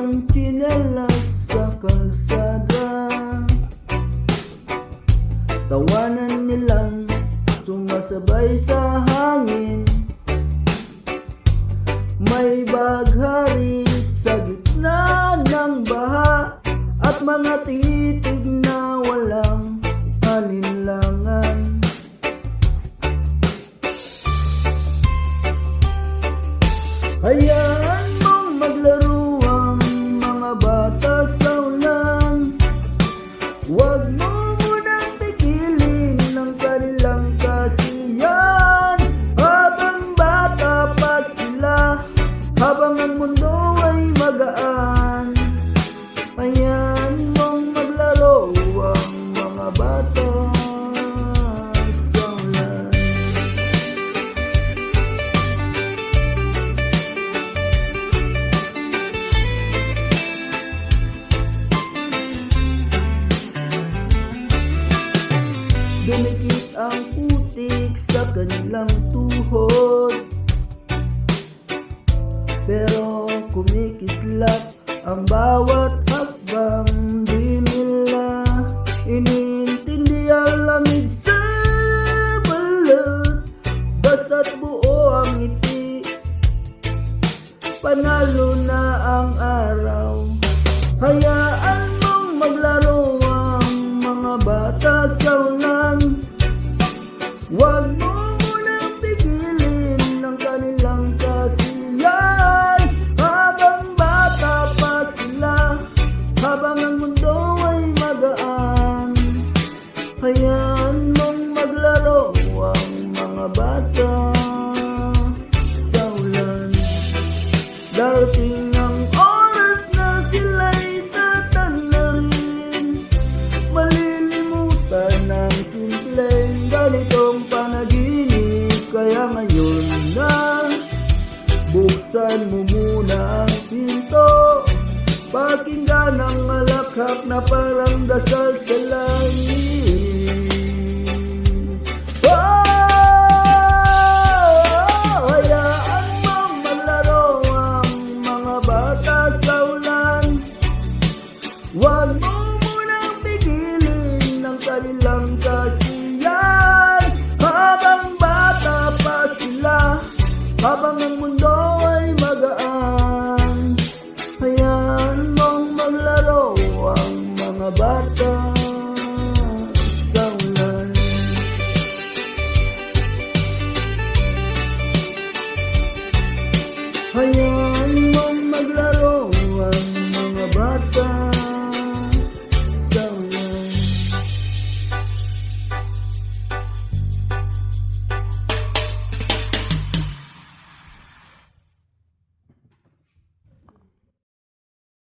ng tsinelas sa kalsada. Tawanan nilang sumasabay sa hangin. May baghari sa gitna ng baha at mga titig na walang alinlangan. Hayaan mong maglaro ang mga bata sa ulan. Huwag mo munang pigilin ang kanilang kasiyahan. Habang bata pa sila, habang ang mundo ay magaan. Hayaan mong maglaro ang mga bata sa ulan. Dumikit ang putik sa kanilang tuhod, pero kumikislap ang bawat hakbang. Di nila inintindi ang lamig sa balat. Basta't buo ang ngiti, panalo na ang araw. Hayaan mong maglaro ang mga bata sa ulan. Huwag mo munang pigilin ang kanilang kasiyahan. Habang bata pa sila, habang ang mundo ay magaan. Hayaan mong maglaro ang mga bata sa ulan. Darating ang oras na sila'y tatanarin. Malilimutan ang simpleng ganitong panaginip. Kaya ngayon na buksan mo muna ang pinto. Pakinggan ang alakhak na parang dasal sa langit. Hayaan mong maglaro ang mga bata sa ulan. Huwag mo munang pigilin ang kanilang kasiyahan. Habang bata pa sila, habang ang mundo ay magaan. Hayaan mong maglaro ang mga bata sa ulan. Hayaan